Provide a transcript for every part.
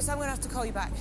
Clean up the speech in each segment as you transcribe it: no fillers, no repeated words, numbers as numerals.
Chris, I'm gonna have to call you back.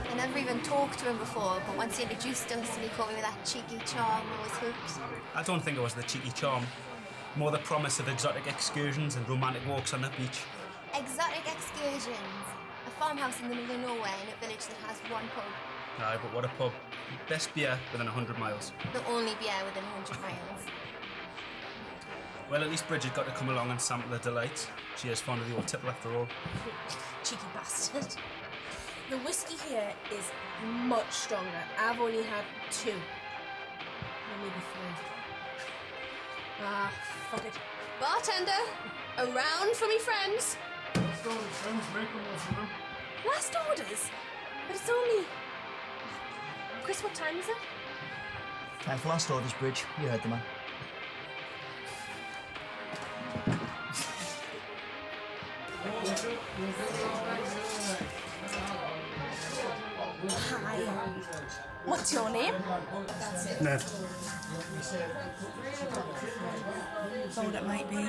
I never even talked to him before, but once he introduced us and he caught me with that cheeky charm, I was hooked. I don't think it was the cheeky charm, more the promise of exotic excursions and romantic walks on the beach. Exotic excursions. A farmhouse in the middle of nowhere in a village that has one pub. Aye, but what a pub. Best beer within 100 miles. The only beer within 100 miles. Well, at least Bridget got to come along and sample the delights. She is fond of the old tipple after all. Cheeky bastard. The whiskey here is much stronger. I've only had 2. Or maybe 3. Ah, fuck it. Bartender, a round for me friends. Last orders, friends, make them all for them. Last orders? But it's only... Chris, what time is it? Time for last orders, Bridge. You heard the man. Hi. What's your name? Ned. Thought it might be.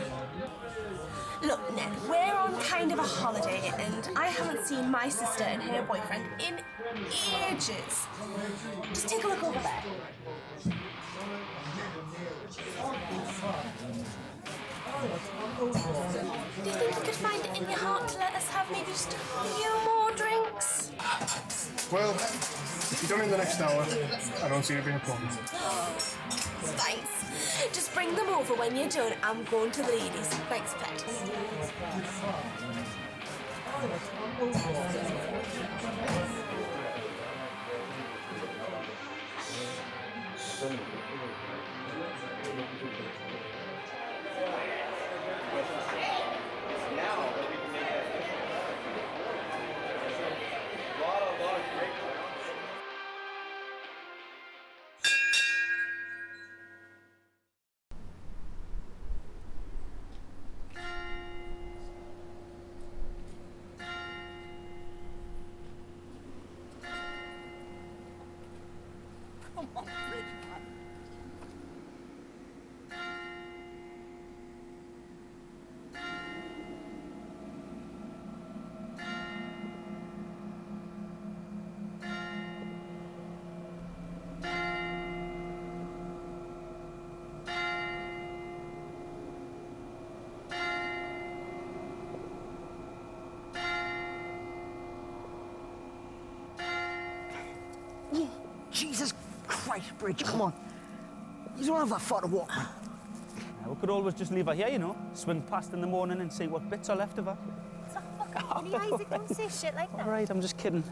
Look, Ned, we're on kind of a holiday and I haven't seen my sister and her boyfriend in ages. Just take a look over there. Do you think you could find it in your heart to let us have maybe just a few more drinks? Well, if you're done in the next hour, I don't see it being a problem. Thanks. Just bring them over when you're done. I'm going to the ladies. Thanks, pet. Jesus Christ, Bridge, come on. You don't have that far to walk, man. We could always just leave her here, you know, swing past in the morning and see what bits are left of her. Billy Isaac, don't say shit like that. Alright, I'm just kidding.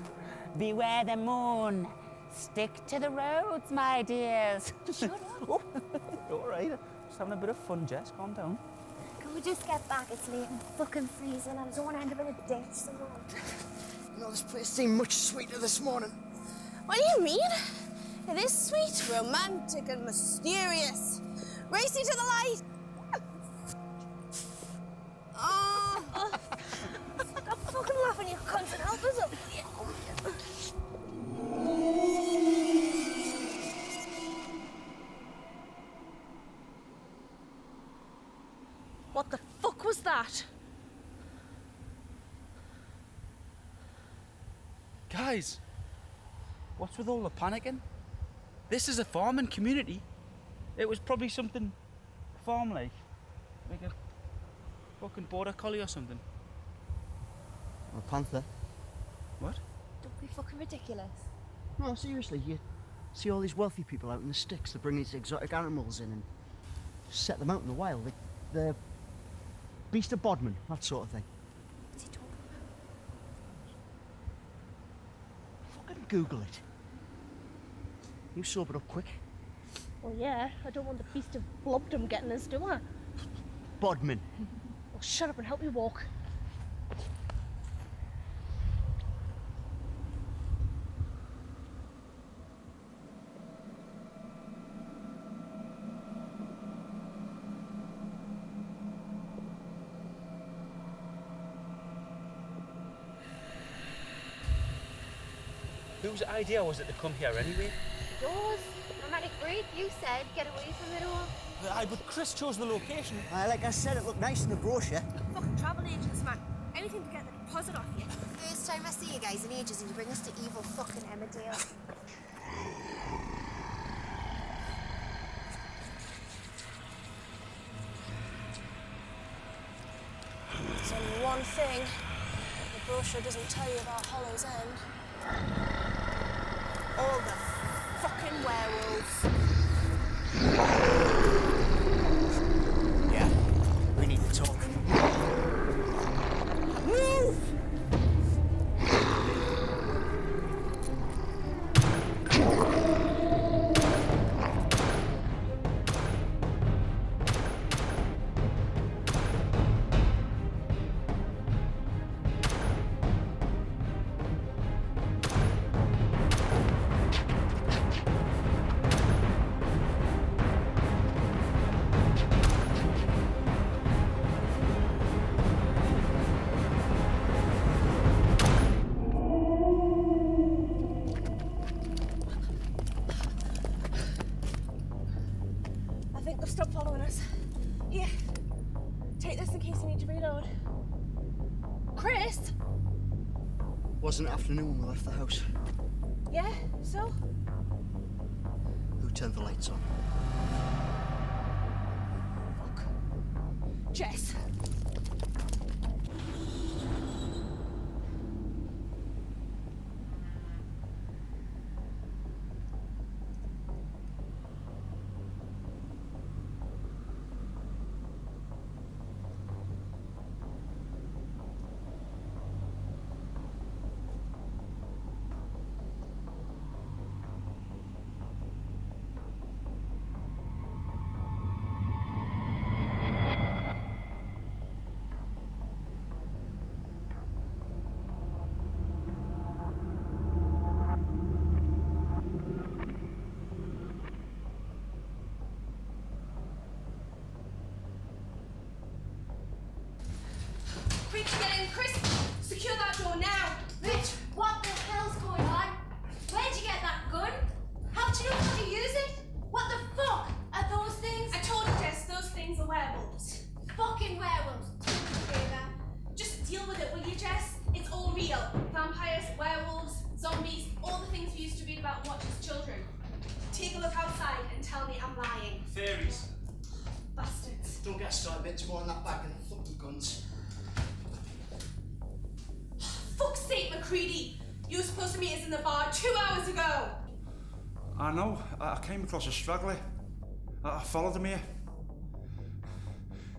Beware the moon. Stick to the roads, my dears. Shut up. Oh, alright. Just having a bit of fun, Jess. Calm down. Can we just get back? It's late and fucking freezing. I don't want to end up in a ditch somewhere. You know, this place seemed much sweeter this morning. What do you mean? It is sweet, romantic, and mysterious. Racing to the light. Oh. Stop fucking laughing, you cunts, and help us up. What the fuck was that? Guys, what's with all the panicking? This is a farming community. It was probably something farm-like. Like a fucking border collie or something. Or a panther. What? Don't be fucking ridiculous. No, seriously, you see all these wealthy people out in the sticks that bring these exotic animals in and set them out in the wild. The Beast of Bodmin, that sort of thing. What's he talking about? Fucking Google it. You sobered up quick. Well, yeah, I don't want the beast of Blobdom getting us, do I? Bodmin. Well, shut up and help me walk. Whose idea was it to come here anyway? Yours. Romantic break, you said. Get away from it all. Aye, but Chris chose the location. Like I said, it looked nice in the brochure. Fucking travel agents, man. Anything to get the deposit off you. First time I see you guys in ages and you bring us to evil fucking Emmerdale. There's only one thing the brochure doesn't tell you about Hollow's End. All the fucking werewolves. Yeah, we need to talk. Move! I think they've stopped following us. Here, take this in case you need to reload. Chris? Wasn't it afternoon when we left the house? Yeah, so? Who turned the lights on? Fuck. Jess. Quick, get in, Chris! Secure that door now! Rich, what the hell's going on? Where'd you get that gun? How do you know how to use it? What the fuck are those things? I told you, Jess, those things are werewolves. Fucking werewolves. Just deal with it, will you, Jess? It's all real. Vampires, werewolves, zombies, all the things we used to read about and watch as children. Take a look outside and tell me I'm lying. Fairies. Bastards. Don't get started a bit more on that back and fucking guns. Fuck's sake, McCready! You were supposed to meet us in the bar 2 hours ago! I know. I came across a straggler. I followed him here.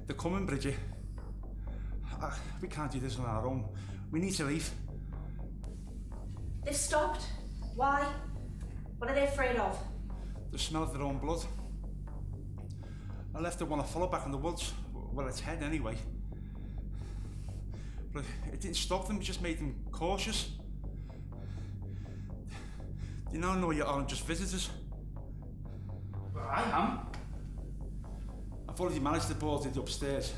They're coming, Bridget. We can't do this on our own. We need to leave. They've stopped. Why? What are they afraid of? The smell of their own blood. I left her want to follow back in the woods. Well, its head anyway. But it didn't stop them, it just made them cautious. They now know you aren't just visitors. Well, I am. I've already managed to board it upstairs.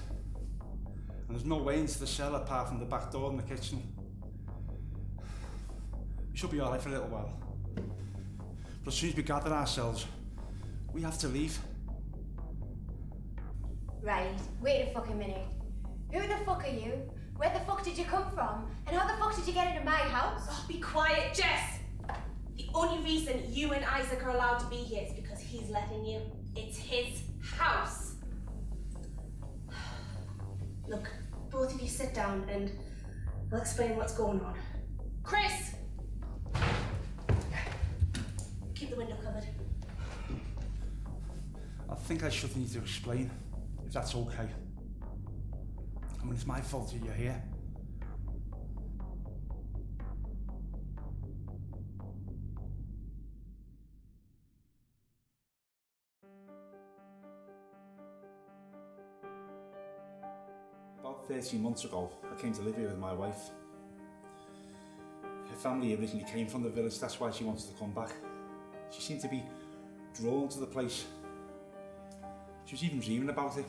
And there's no way into the cellar apart from the back door and the kitchen. We should be alright for a little while. But as soon as we gather ourselves, we have to leave. Right, wait a fucking minute. Who the fuck are you? Where the fuck did you come from? And how the fuck did you get into my house? Oh, be quiet, Jess! The only reason you and Isaac are allowed to be here is because he's letting you. It's his house. Look, both of you sit down and I'll explain what's going on. Chris! Keep the window covered. I think I should need to explain, if that's okay. I mean, it's my fault that you're here. About 13 months ago, I came to live here with my wife. Her family originally came from the village, that's why she wanted to come back. She seemed to be drawn to the place. She was even dreaming about it.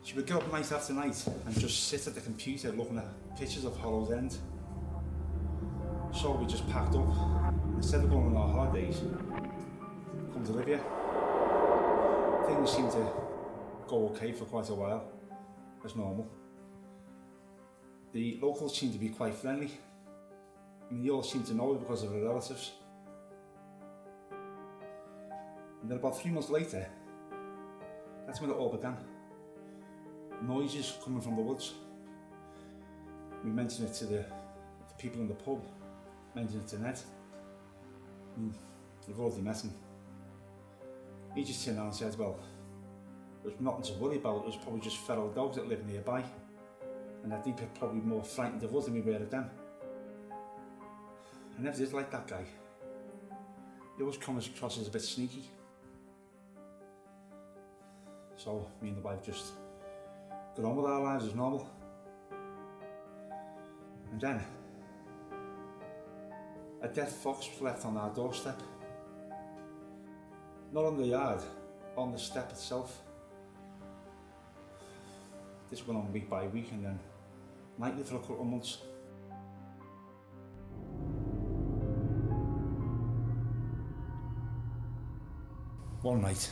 She would get up night after night and just sit at the computer looking at pictures of Hollow's End. So we just packed up. Instead of going on our holidays, come to live here. Things seemed to go okay for quite a while, as normal. The locals seemed to be quite friendly. I mean, they all seemed to know her because of her relatives. And then about 3 months later, that's when it all began. Noises coming from the woods. We mentioned it to the people in the pub, mentioned it to Ned. We've already met him. He just turned around and said, well, there's nothing to worry about, it was probably just feral dogs that live nearby. And that they'd be probably more frightened of us than we were of them. I never did like that guy. He always comes across as a bit sneaky. So me and the wife just got on with our lives as normal. And then a dead fox was left on our doorstep. Not on the yard, on the step itself. This went on week by week and then nightly for a couple of months. One night,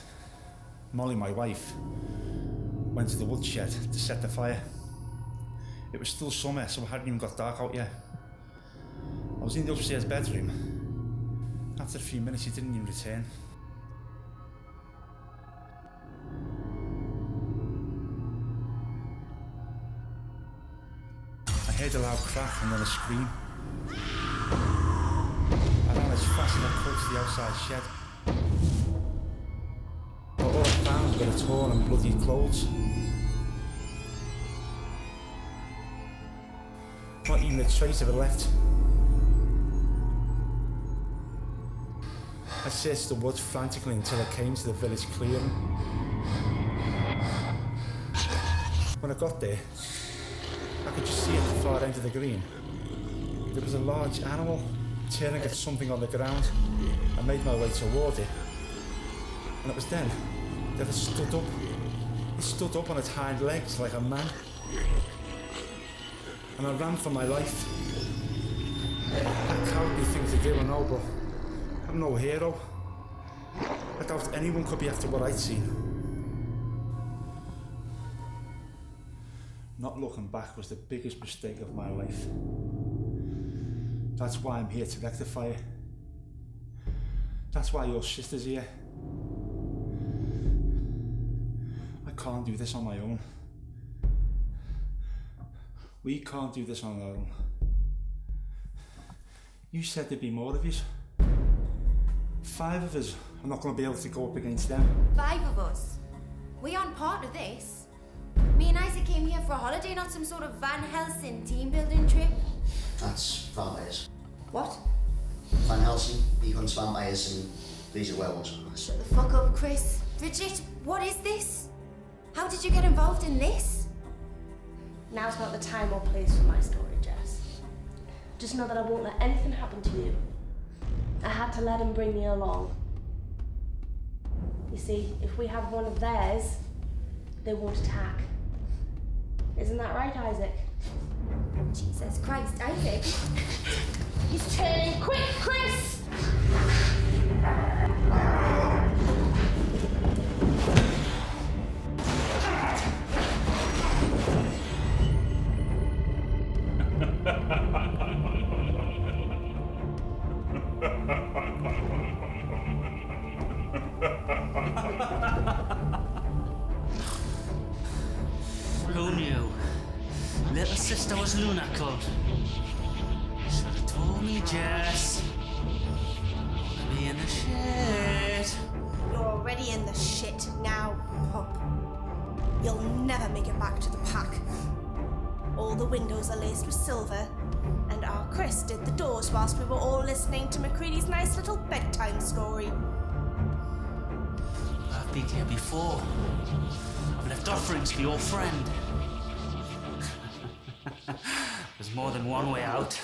Molly, my wife, went to the woodshed to set the fire. It was still summer, so it hadn't even got dark out yet. I was in the upstairs bedroom. After a few minutes, he didn't even return. I heard a loud crack and then a scream. I ran as fast as I could to the outside shed. But all I found were the torn and bloody clothes. Not even a trace of it left. I searched the woods frantically until I came to the village clearing. When I got there, I could just see at the far end of the green. There was a large animal tearing at something on the ground. I made my way toward it. And it was then that it stood up. It stood up on its hind legs like a man. And I ran for my life. A cowardly thing to do, I know, but I'm no hero. I doubt anyone could be after what I'd seen. Not looking back was the biggest mistake of my life. That's why I'm here to rectify it. That's why your sister's here. I can't do this on my own. We can't do this on our own. You said there'd be more of you. 5 of us. I'm not going to be able to go up against them. 5 of us? We aren't part of this. Me Me and Isaac came here for a holiday, not some sort of Van Helsing team building trip. That's vampires. What? Van Helsing, he hunts vampires and these are werewolves. Shut the fuck up, Chris. Bridget, what is this? How did you get involved in this? Now's not the time or place for my story, Jess. Just know that I won't let anything happen to you. I had to let him bring you along. You see, if we have one of theirs, they won't attack. Isn't that right, Isaac? Jesus Christ, Isaac. He's turning quick, Chris! Who knew? Little sister was lunacled. Should have told me, Jess. Wanna be in the shit. You're already in the shit now, pup. You'll never make it back to the pack. All the windows are laced with silver, and our Chris did the doors whilst we were all listening to McCready's nice little bedtime story. I've been here before. I've left offerings for your friend. There's more than one way out.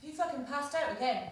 You fucking passed out again.